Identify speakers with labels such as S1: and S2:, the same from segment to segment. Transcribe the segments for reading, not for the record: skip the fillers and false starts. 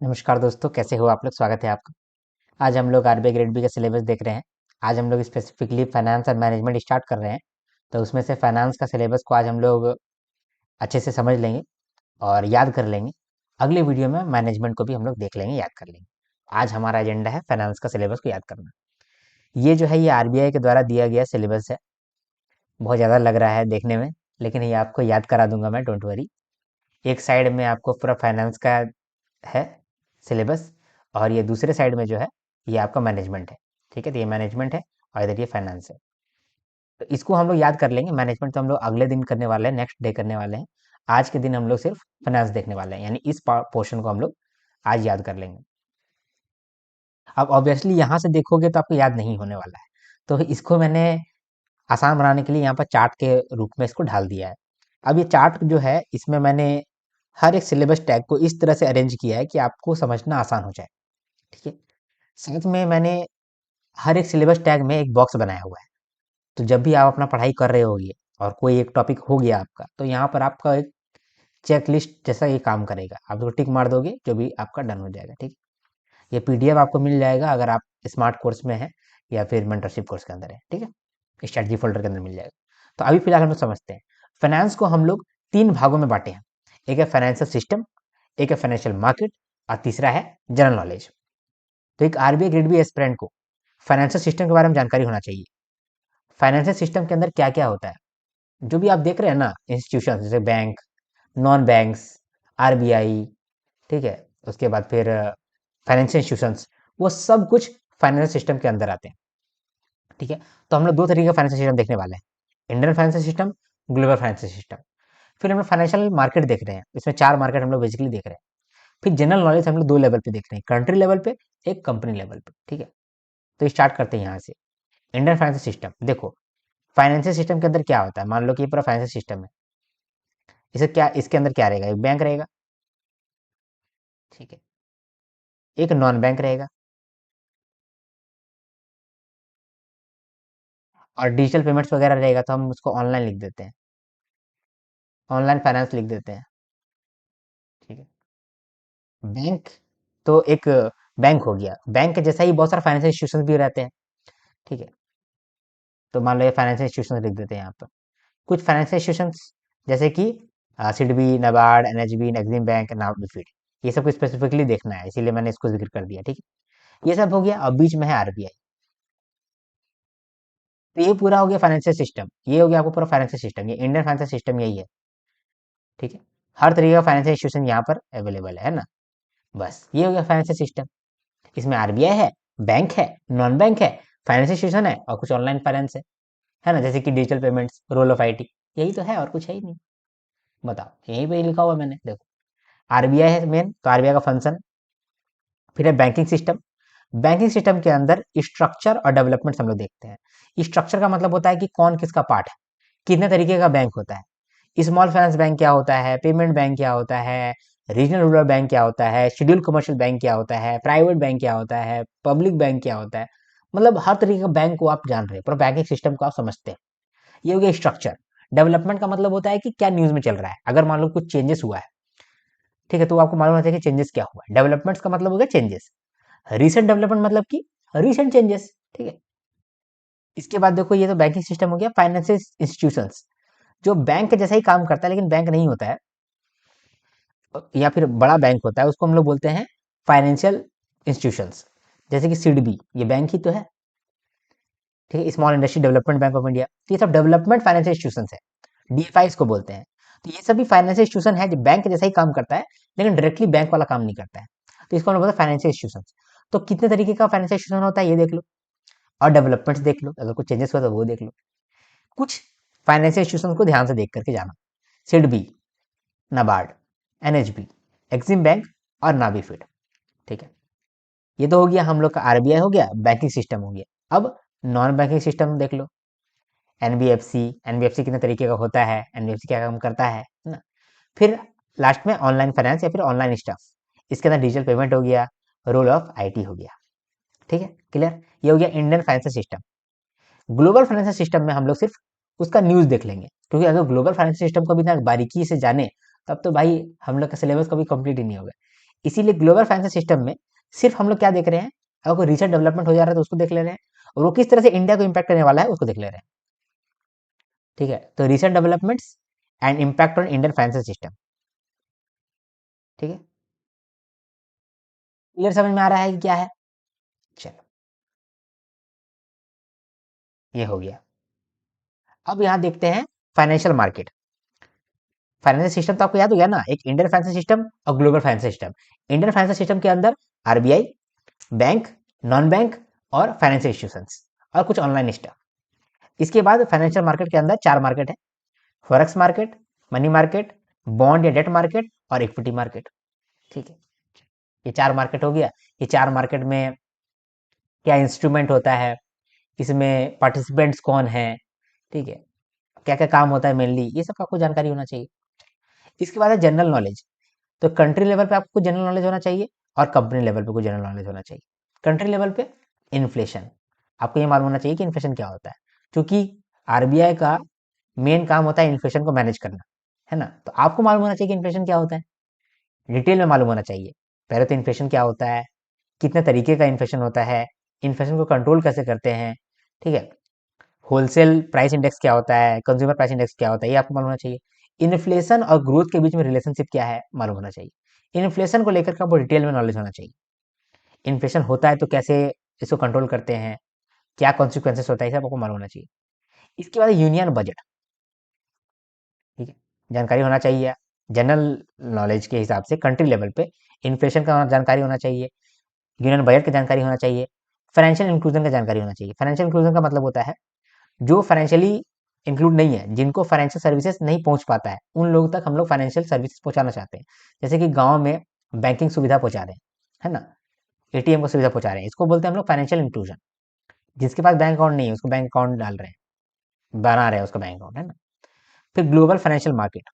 S1: नमस्कार दोस्तों, कैसे हो आप लोग? स्वागत है आपका। आज हम लोग आरबीआई ग्रेड बी का सिलेबस देख रहे हैं। आज हम लोग स्पेसिफिकली फाइनेंस और मैनेजमेंट स्टार्ट कर रहे हैं। तो उसमें से फाइनेंस का सिलेबस को आज हम लोग अच्छे से समझ लेंगे और याद कर लेंगे। अगले वीडियो में मैनेजमेंट को भी हम लोग देख लेंगे, याद कर लेंगे। आज हमारा एजेंडा है फाइनेंस का सिलेबस को याद करना। ये जो है ये आरबीआई के द्वारा दिया गया सिलेबस है। बहुत ज़्यादा लग रहा है देखने में, लेकिन ये आपको याद करा दूंगा मैं, डोंट वरी। एक साइड में आपको पूरा फाइनेंस का है सिलेबस, और ये दूसरे साइड में जो है ये आपका मैनेजमेंट है। ठीक है, तो ये मैनेजमेंट है और इधर ये फाइनेंस है। तो इसको हम लोग याद कर लेंगे। मैनेजमेंट तो हम लोग अगले दिन करने वाले हैं, नेक्स्ट डे करने वाले हैं। आज के दिन हम लोग सिर्फ फाइनेंस देखने वाले हैं, यानी इस पोर्शन को हम लोग आज याद कर लेंगे। अब ऑब्वियसली यहाँ से देखोगे तो आपको याद नहीं होने वाला है, तो इसको मैंने आसान बनाने के लिए यहाँ पर चार्ट के रूप में इसको ढाल दिया है। अब ये चार्ट जो है इसमें मैंने हर एक सिलेबस टैग को इस तरह से अरेंज किया है कि आपको समझना आसान हो जाए। ठीक है, साथ में मैंने हर एक सिलेबस टैग में एक बॉक्स बनाया हुआ है। तो जब भी आप अपना पढ़ाई कर रहे होगे और कोई एक टॉपिक हो गया आपका, तो यहाँ पर आपका एक चेक लिस्ट जैसा ये काम करेगा। आप उसको टिक मार दोगे, जो भी आपका डन हो जाएगा। ठीक है, ये पीडीएफ आपको मिल जाएगा अगर आप स्मार्ट कोर्स में है या फिर मेंटरशिप कोर्स के अंदर है। ठीक है, स्ट्रेटजी फोल्डर के अंदर मिल जाएगा। तो अभी फिलहाल हम लोग समझते हैं फाइनेंस को हम लोग तीन भागों में बांटे हैं। एक है फाइनेंशियल सिस्टम, एक है फाइनेंशियल मार्केट, और तीसरा है जनरल नॉलेज। तो एक आरबीआई ग्रेड बी एस्पिरेंट को फाइनेंशियल सिस्टम के बारे में जानकारी होना चाहिए। फाइनेंशियल सिस्टम के अंदर क्या क्या होता है, जो भी आप देख रहे हैं ना, इंस्टीट्यूशन जैसे बैंक, नॉन बैंक्स, आरबीआई, ठीक है, उसके बाद फिर फाइनेंशियल इंस्टीट्यूशंस, वो सब कुछ फाइनेंशियल सिस्टम के अंदर आते हैं। ठीक है, तो हम लोग दो तरीके का फाइनेंशियल सिस्टम देखने वाले हैं, Indian financial system, global financial system. फिर हम लोग फाइनेंशियल मार्केट देख रहे हैं, इसमें चार मार्केट हम लोग बेसिकली देख रहे हैं। फिर जनरल नॉलेज हम लोग दो लेवल पे देख रहे हैं, कंट्री लेवल पे, एक कंपनी लेवल पे। ठीक है, तो स्टार्ट करते हैं यहाँ से। इंडियन फाइनेंशियल सिस्टम देखो, फाइनेंशियल सिस्टम के अंदर क्या होता है, मान लो कि ये पूरा फाइनेंशियल सिस्टम है। इसे क्या, इसके अंदर क्या रहेगा, एक बैंक रहेगा। ठीक है, एक नॉन बैंक रहेगा, और डिजिटल पेमेंट्स वगैरह रहेगा तो हम उसको ऑनलाइन लिख देते हैं, ऑनलाइन फाइनेंस लिख देते हैं। ठीक है, बैंक तो एक बैंक हो गया, बैंक के जैसा ही बहुत सारे फाइनेंशियल इंस्टीट्यूशन भी रहते हैं। ठीक है, तो मान लो ये फाइनेंशियल इंस्टीट्यूशन लिख देते हैं यहाँ पर। कुछ फाइनेंशियल इंस्टीट्यूशंस जैसे कि SIDBI, NABARD, NHB, Exim bank, NABARD, ये सब स्पेसिफिकली देखना है, इसीलिए मैंने इसको जिक्र कर दिया। ठीक है, ये सब हो गया। अब बीच में है आरबीआई। तो ये पूरा हो गया फाइनेंशियल सिस्टम, ये हो गया आपको पूरा फाइनेंशियल सिस्टम, ये इंडियन फाइनेंशियल सिस्टम यही है। ठीक है, हर तरीके का फाइनेंशियल इंस्टीट्यूशन यहाँ पर अवेलेबल है ना। बस ये हो गया फाइनेंशियल सिस्टम। इसमें आरबीआई है, बैंक है, नॉन बैंक है, फाइनेंशियल इंस्टीट्यूशन है, और कुछ ऑनलाइन फाइनेंस है ना, जैसे कि digital payments, role of IT. यही तो है, और कुछ है ही नहीं। बताओ, यहीं पे ही लिखा हुआ है मैंने, देखो। आरबीआई है मेन, तो आरबीआई का फंक्शन। फिर है बैंकिंग सिस्टम। बैंकिंग सिस्टम के अंदर स्ट्रक्चर और डेवलपमेंट हम लोग देखते हैं। स्ट्रक्चर का मतलब होता है कि कौन किसका पार्ट है, कितने तरीके का बैंक होता है। स्मॉल फाइनेंस बैंक क्या होता है, पेमेंट बैंक क्या होता है, रीजनल रूरल बैंक क्या होता है, शेड्यूल कमर्शियल बैंक क्या होता है, प्राइवेट बैंक क्या होता है, पब्लिक बैंक क्या होता है। मतलब हर तरीके का बैंक को आप जान रहे हैं, पूरा बैंकिंग सिस्टम को आप समझते हैं। ये हो गया स्ट्रक्चर। डेवलपमेंट का मतलब होता है कि क्या न्यूज में चल रहा है, अगर मान लो कुछ चेंजेस हुआ है, ठीक है, तो आपको मालूम होता है कि चेंजेस क्या हुआ है। डेवलपमेंट्स का मतलब हो गया चेंजेस। रीसेंट डेवलपमेंट मतलब कि रीसेंट चेंजेस। ठीक है, इसके बाद देखो, ये तो बैंकिंग सिस्टम हो गया। फाइनेंशियल इंस्टीट्यूशंस, जो बैंक के जैसा ही काम करता है लेकिन बैंक नहीं होता है, या फिर बड़ा बैंक होता है, उसको हम लोग बोलते हैं फाइनेंशियल इंस्टीट्यूशंस। जैसे कि सिडबी, ये बैंक ही तो है। ठीक है, small industry development bank of India, तो ये सब डेवलपमेंट फाइनेंशियल इंस्टीट्यूशंस है, डीएफआई इसको बोलते हैं। तो ये सभी फाइनेंशियल इंस्टीट्यूशन है जो बैंक के जैसा ही काम करता है, लेकिन डायरेक्टली बैंक वाला काम नहीं करता है। तो इसको हम लोग बोलते हैं फाइनेंशियल इंस्टीट्यूशंस। तो कितने तरीके का फाइनेंशियल इंस्टीट्यूशन होता है ये देख लो, और डेवलपमेंट्स देख लो, अगर कुछ चेंजेस हुआ तो वो देख लो। कुछ फाइनेंशियल इंस्टीट्यूशन को ध्यान से देख करके जाना। SIDBI, NABARD, NHB, Exim bank और नाबीफिड। ठीक है, ये तो हो गया हम लोग का, आरबीआई हो गया, बैंकिंग सिस्टम हो गया। अब नॉन बैंकिंग सिस्टम देख लो। एनबीएफसी, एनबीएफसी कितने तरीके का होता है, एनबीएफसी क्या काम करता है ना। फिर लास्ट में ऑनलाइन फाइनेंस या फिर ऑनलाइन स्टफ, इसके अंदर डिजिटल पेमेंट हो गया, रोल ऑफ आईटी हो गया। ठीक है, क्लियर। ये हो गया Indian financial system. Global financial system में हम लोग सिर्फ उसका न्यूज देख लेंगे, क्योंकि अगर ग्लोबल फाइनेंशियल सिस्टम को भी ना बारीकी से जाने, तब तो भाई हम लोग का सिलेबस कभी कंप्लीट ही नहीं होगा। इसीलिए ग्लोबल फाइनेंशियल सिस्टम में सिर्फ हम लोग क्या देख रहे हैं, अगर कोई रिसर्च डेवलपमेंट हो जा रहा है तो उसको देख ले रहे हैं, और वो किस तरह से इंडिया को इम्पैक्ट करने वाला है उसको देख ले रहे हैं। ठीक है, तो recent developments and impact on Indian financial system. ठीक है, क्लियर समझ में आ रहा है कि क्या है? चलो, ये हो गया। अब यहाँ देखते हैं फाइनेंशियल मार्केट। फाइनेंशियल सिस्टम तो आपको याद हो गया ना, एक इंडियन फाइनेंशियल सिस्टम और global financial system. Indian financial system के अंदर आरबीआई, बैंक, नॉन बैंक और फाइनेंशियल इंस्टीट्यूशंस और कुछ ऑनलाइन स्टफ। इसके बाद फाइनेंशियल मार्केट के अंदर चार मार्केट है, forex market, money market, bond या डेट मार्केट और इक्विटी मार्केट। ठीक है, ये चार मार्केट हो गया। ये चार मार्केट में क्या इंस्ट्रूमेंट होता है, इसमें पार्टिसिपेंट्स कौन है, ठीक है, क्या क्या काम होता है मेनली, ये सब आपको जानकारी होना चाहिए। इसके बाद है जनरल नॉलेज। तो कंट्री लेवल पे आपको जनरल नॉलेज होना चाहिए और कंपनी लेवल पे कुछ जनरल नॉलेज होना चाहिए। कंट्री लेवल पे इन्फ्लेशन, आपको ये मालूम होना चाहिए कि इन्फ्लेशन क्या होता है, क्योंकि आरबीआई का मेन काम होता है इन्फ्लेशन को मैनेज करना, है ना। तो आपको मालूम होना चाहिए कि इन्फ्लेशन क्या होता है, डिटेल में मालूम होना चाहिए। पहले तो इन्फ्लेशन क्या होता है, कितने तरीके का इन्फ्लेशन होता है, इन्फ्लेशन को कंट्रोल कैसे करते हैं, ठीक है, होलसेल प्राइस इंडेक्स क्या होता है, कंज्यूमर प्राइस इंडेक्स क्या होता है, ये आपको मालूम होना चाहिए। इन्फ्लेशन और ग्रोथ के बीच में रिलेशनशिप क्या है मालूम होना चाहिए। इन्फ्लेशन को लेकर के आपको डिटेल में नॉलेज होना चाहिए। इन्फ्लेशन होता है तो कैसे इसको कंट्रोल करते हैं, क्या कॉन्सिक्वेंसेस होता है, ये सब आपको मालूम होना चाहिए। इसके बाद यूनियन बजट। ठीक है, जानकारी होना चाहिए जनरल नॉलेज के हिसाब से कंट्री लेवल पे इन्फ्लेशन का जानकारी होना चाहिए, यूनियन बजट की जानकारी होना चाहिए, फाइनेंशियल इंक्लूजन का जानकारी होना चाहिए। फाइनेंशियल इंक्लूजन का मतलब होता है जो फाइनेंशियली इंक्लूड नहीं है, जिनको फाइनेंशियल सर्विसेज नहीं पहुंच पाता है, उन लोगों तक हम लोग फाइनेंशियल सर्विसेज पहुंचाना चाहते हैं। जैसे कि गांव में बैंकिंग सुविधा पहुंचा रहे हैं, है ना, एटीएम को सुविधा पहुंचा रहे हैं, इसको बोलते हैं हम लोग फाइनेंशियल इंक्लूजन। जिसके पास बैंक अकाउंट नहीं है उसको बैंक अकाउंट डाल रहे हैं, बना रहे हैं उसका बैंक अकाउंट, है ना। फिर ग्लोबल फाइनेंशियल मार्केट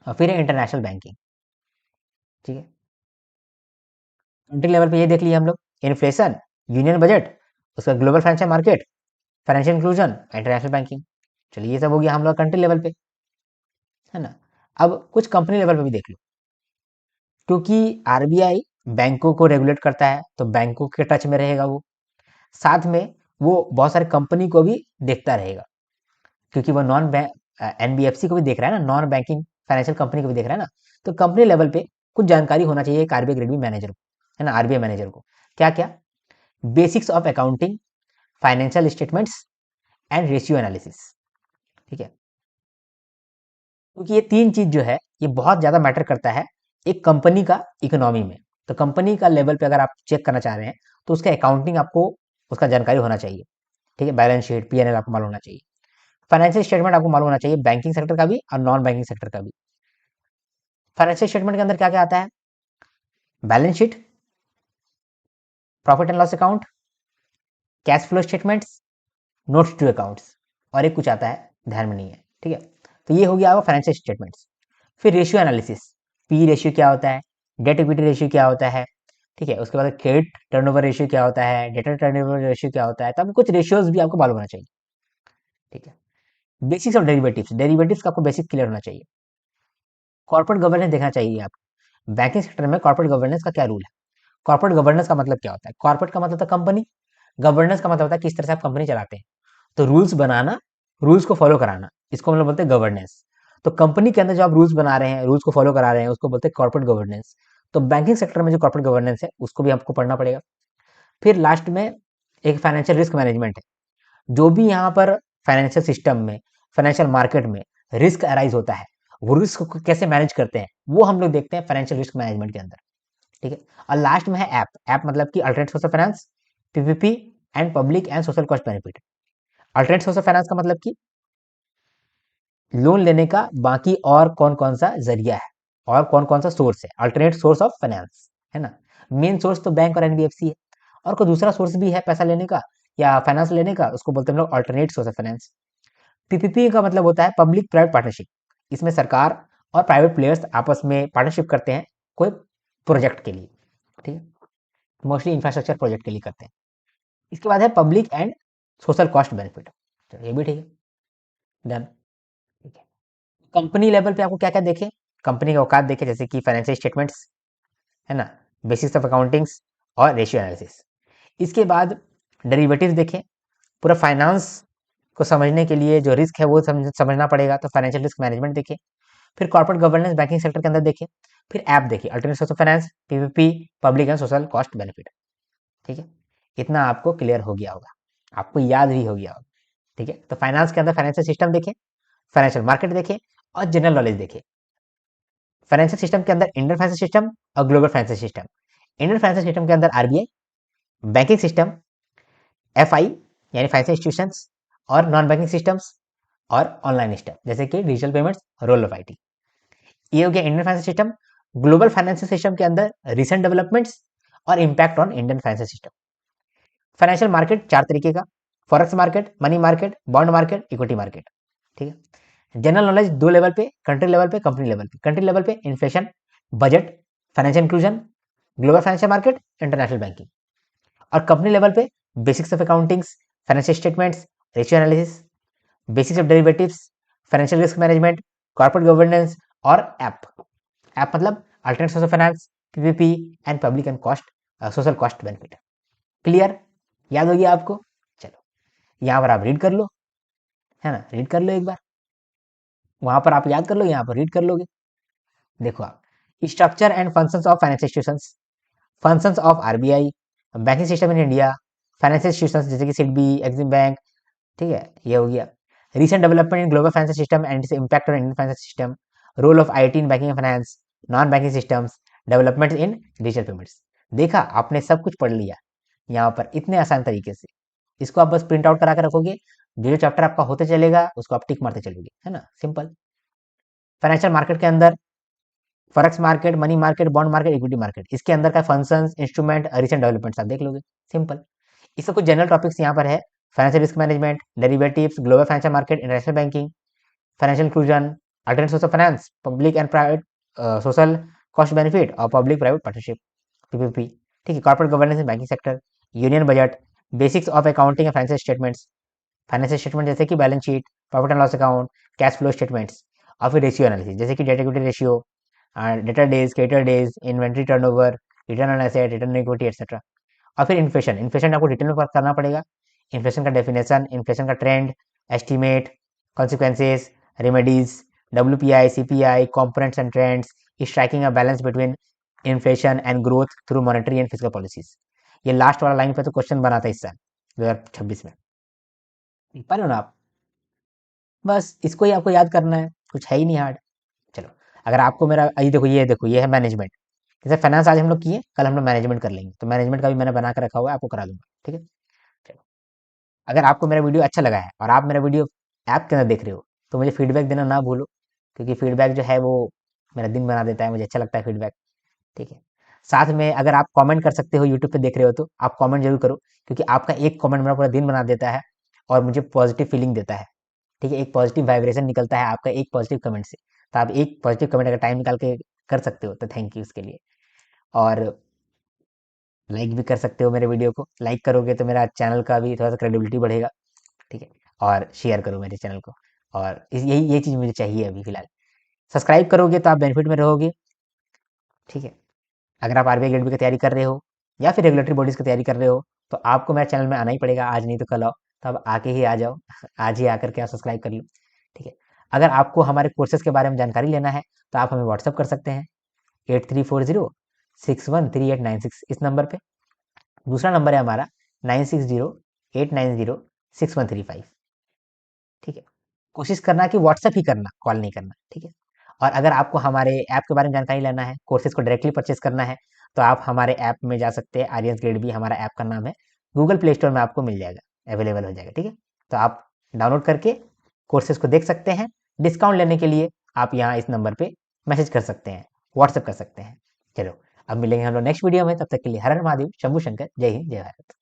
S1: और फिर इंटरनेशनल बैंकिंग। ठीक है, कंट्री लेवल पे ये देख लिया हम लोग, इन्फ्लेशन, यूनियन बजट, उसका global financial market, financial inclusion, international banking. चलिए, ये सब हो गया हम लोग कंट्री लेवल पे, है ना। अब कुछ कंपनी लेवल पे भी देख लो, क्योंकि आरबीआई बैंकों को रेगुलेट करता है तो बैंकों के टच में रहेगा वो, साथ में वो बहुत सारे कंपनी को भी देखता रहेगा, क्योंकि वो नॉन बैंक एनबीएफसी को भी देख रहा है ना, नॉन बैंकिंग फाइनेंशियल कंपनी को भी देख रहा है ना। तो कंपनी लेवल पे कुछ जानकारी होना चाहिए एक आरबीआई ग्रेड बी मैनेजर को, है ना, आरबीआई मैनेजर को। क्या क्या, basics of accounting, financial statements and ratio analysis. ठीक है, क्योंकि ये तीन चीज जो है ये बहुत ज्यादा मैटर करता है एक कंपनी का इकोनॉमी में। तो कंपनी का लेवल पे अगर आप चेक करना चाह रहे हैं तो उसका अकाउंटिंग आपको, उसका जानकारी होना चाहिए। ठीक है, बैलेंस शीट, पीएनएल आपको मालूम होना चाहिए, फाइनेंशियल स्टेटमेंट आपको मालूम होना चाहिए, बैंकिंग सेक्टर का भी और नॉन बैंकिंग सेक्टर का भी। फाइनेंशियल स्टेटमेंट के अंदर क्या क्या आता है, balance sheet, profit and loss account, cash flow statements, notes to accounts, और एक कुछ आता है ध्यान में नहीं है। ठीक है, तो ये हो गया आपका फाइनेंशियल स्टेटमेंट्स। फिर रेशियो एनालिसिस, पी रेशियो क्या होता है, डेट इक्विटी रेशियो क्या होता है, ठीक है, उसके बाद क्रेडिट टर्नओवर रेशियो क्या होता है, डेटा टर्नओवर रेशियो क्या होता है, तब कुछ रेशियोज भी आपको मालूम होना चाहिए। ठीक है, बेसिक्स ऑफ डेरिवेटिव्स, डेरिवेटिव्स का आपको बेसिक क्लियर होना चाहिए। कॉर्पोरेट गवर्नेंस देखना चाहिए आप, बैंकिंग सेक्टर में कॉर्पोरेट गवर्नेंस का क्या रूल है। कॉर्पोरेट गवर्नेंस का मतलब क्या होता है, कॉर्पोरेट का मतलब होता है कंपनी, गवर्नेंस का मतलब होता है किस तरह से आप कंपनी चलाते हैं। तो रूल्स बनाना, रूल्स को फॉलो कराना, इसको हम लोग बोलते हैं गवर्नेंस। तो कंपनी के अंदर जो आप रूल्स बना रहे हैं, रूल्स को फॉलो करा रहे हैं, उसको बोलते हैं कॉर्पोरेट गवर्नेंस। तो बैंकिंग सेक्टर में जो कॉर्पोरेट गवर्नेंस है उसको भी आपको पढ़ना पड़ेगा। फिर लास्ट में एक फाइनेंशियल रिस्क मैनेजमेंट है, जो भी यहाँ पर फाइनेंशियल सिस्टम में, फाइनेंशियल मार्केट में रिस्क अराइज होता है, वो रिस्क को कैसे मैनेज करते हैं वो हम लोग देखते हैं फाइनेंशियल रिस्क मैनेजमेंट के अंदर। ठीक है, और लास्ट में है ऐप। ऐप मतलब कि alternate source of finance, PPP and public and social cost benefit. Alternate source of finance का मतलब कि लोन लेने का बाकी और कौन कौन सा जरिया है और कौन कौन सा सोर्स है, अल्टरनेट सोर्स ऑफ फाइनेंस, है ना। मेन सोर्स तो बैंक और एनबीएफसी है, और कोई दूसरा सोर्स भी है पैसा लेने का या फाइनेंस लेने का, उसको बोलते हैं हम लोग alternate source of finance. PPP का मतलब होता है पब्लिक प्राइवेट पार्टनरशिप, इसमें सरकार और प्राइवेट प्लेयर्स आपस में पार्टनरशिप करते हैं कोई प्रोजेक्ट के लिए। ठीक है, मोस्टली इंफ्रास्ट्रक्चर प्रोजेक्ट के लिए करते हैं। इसके बाद है public and social cost benefit, तो ये भी ठीक है, डन। ठीक है, कंपनी लेवल पे आपको क्या क्या देखे, कंपनी का औकात देखे, जैसे कि फाइनेंशियल स्टेटमेंट्स, है ना, बेसिक्स ऑफ अकाउंटिंग्स और रेशियो एनालिसिस। इसके बाद डेरिवेटिव्स देखें, पूरा फाइनेंस को समझने के लिए जो रिस्क है वो समझना पड़ेगा, तो फाइनेंशियल रिस्क मैनेजमेंट देखें। फिर कॉर्पोरेट गवर्नेंस बैंकिंग सेक्टर के अंदर देखें। फिर ऐप देखिए, alternate source of finance, PPP, public and social cost benefit. ठीक है, इतना आपको क्लियर हो गया होगा, आपको याद भी हो गया होगा। ठीक है, तो फाइनेंस के अंदर फाइनेंशियल सिस्टम देखें, फाइनेंशियल मार्केट देखें और जनरल नॉलेज देखें। फाइनेंशियल सिस्टम के अंदर इंडियन फाइनेंशियल सिस्टम और global financial system. Indian financial system के अंदर आरबीआई, बैंकिंग सिस्टम, एफआई यानी फाइनेंशियल इंस्टीट्यूशंस और नॉन बैंकिंग सिस्टम्स और ऑनलाइन सिस्टम जैसे कि digital payments, role of IT. ये हो गया Indian financial system. Global financial system के अंदर रिसेंट डेवलपमेंट्स और impact on Indian financial system. Financial market चार तरीके का, forex market, money market, bond market, equity market. ठीक है, जनरल नॉलेज दो लेवल पे, कंट्री लेवल पे, कंपनी लेवल पे। कंट्री लेवल पे inflation, budget, financial inclusion, global financial market, international banking. और कंपनी लेवल पे basics of accountings, financial statements, ratio analysis, basics of derivatives, financial risk management, corporate governance और app. App मतलब alternate source of finance, PPP and public and cost social cost benefit. Clear, याद हो गया आपको? चलो, यहाँ पर आप रीड कर लो, है ना, रीड कर लो एक बार। वहां पर आप याद कर लो, यहाँ पर रीड कर लोगे। देखो आप, structure and functions of financial institutions, functions of RBI, banking system in India, financial institutions जैसे कि सिडबी, एक्सिम बैंक। ठीक है, ये हो गया। Recent development in global financial system and its impact on Indian financial system, role of IT in banking finance, non banking systems, development in digital payments. देखा, आपने सब कुछ पढ़ लिया यहाँ पर इतने आसान तरीके से। इसको आप बस प्रिंट आउट करा कर रखोगे, जो जो चैप्टर आपका होते चलेगा उसको आप टिक मारते चलोगे, है ना, सिंपल। फाइनेंशियल मार्केट के अंदर forex market, money market, bond market, equity market, इसके अंदर का फंक्शंस, इंस्ट्रूमेंट, रिसेंट डेवलपमेंट्स आप देख लोगे, सिंपल। इसका कुछ जनरल टॉपिक्स यहाँ पर है, financial risk management, derivatives, global financial market, international banking, financial inclusion, alternate source of finance, public and private social cost benefit और पब्लिक प्राइवेट पार्टनरशिप, पीपीपी। ठीक है, corporate governance in banking sector, union budget, basics of accounting and financial statements, financial statement जैसे कि balance sheet, profit and loss account, cash flow statements. और फिर ratio analysis जैसे कि debt equity ratio, debtor days, creditor days, inventory turnover, return on asset, return on equity etcetera. और फिर inflation, inflation आपको detail में करना पड़ेगा। इन्फ्लेशन का डेफिनेशन, इन्फ्लेशन का trend, estimate, consequences, remedies, WPI, CPI, components and trends, striking a balance between inflation and growth through monetary and physical policies. ये last वाला लाइन पे तो क्वेश्चन बना था इस साल 2026 में, पढ़ लो ना आप, बस इसको ही आपको याद करना है, कुछ है ही नहीं हार्ड। चलो, अगर आपको मेरा ये देखो ये है मैनेजमेंट। जैसे फाइनेंस आज हम लोग किए, कल हम लोग मैनेजमेंट कर लेंगे, तो मैनेजमेंट का भी मैंने बना कर रखा हुआ है, आपको करा दूंगा। ठीक है, चलो। अगर आपको मेरा वीडियो अच्छा लगा है और आप मेरा वीडियो ऐप के अंदर देख रहे हो, तो मुझे फीडबैक देना ना भूलो, क्योंकि फीडबैक जो है वो मेरा दिन बना देता है, मुझे अच्छा लगता है फीडबैक। ठीक है, साथ में अगर आप कमेंट कर सकते हो, यूट्यूब पे देख रहे हो तो आप कमेंट जरूर करो, क्योंकि आपका एक कमेंट मेरा पूरा दिन बना देता है और मुझे पॉजिटिव फीलिंग देता है। ठीक है, एक पॉजिटिव वाइब्रेशन निकलता है आपका एक पॉजिटिव कमेंट से। तो आप एक पॉजिटिव कमेंट अगर टाइम निकाल के कर सकते हो तो थैंक यू उसके लिए। और लाइक भी कर सकते हो, मेरे वीडियो को लाइक करोगे तो मेरा चैनल का भी थोड़ा सा क्रेडिबिलिटी बढ़ेगा। ठीक है, और शेयर करो मेरे चैनल को। और यही ये चीज़ मुझे चाहिए अभी फिलहाल। सब्सक्राइब करोगे तो आप बेनिफिट में रहोगे। ठीक है, अगर आप आरबीआई ग्रेड बी की तैयारी कर रहे हो या फिर रेगुलेटरी बॉडीज की तैयारी कर रहे हो, तो आपको मेरे चैनल में आना ही पड़ेगा, आज नहीं तो कल आओ। तो आप आके ही आ जाओ आज ही आकर के आप सब्सक्राइब कर लो। ठीक है, अगर आपको हमारे कोर्सेज के बारे में जानकारी लेना है तो आप हमें व्हाट्सअप कर सकते हैं 8340613896 इस नंबर पे। दूसरा नंबर है हमारा 9608906135। ठीक है, कोशिश करना कि व्हाट्सअप ही करना, कॉल नहीं करना। ठीक है, और अगर आपको हमारे ऐप के बारे में जानकारी लेना है, कोर्सेज को डायरेक्टली परचेस करना है, तो आप हमारे ऐप में जा सकते हैं, आर्यन्स ग्रेड बी हमारा ऐप का नाम है। गूगल प्ले स्टोर में आपको मिल जाएगा, अवेलेबल हो जाएगा। ठीक है, तो आप डाउनलोड करके कोर्सेज को देख सकते हैं। डिस्काउंट लेने के लिए आप यहाँ इस नंबर पे मैसेज कर सकते हैं, व्हाट्सअप कर सकते हैं। चलो, अब मिलेंगे हम लोग नेक्स्ट वीडियो में, तब तक के लिए हर हर महादेव, शंभू शंकर, जय हिंद, जय भारत।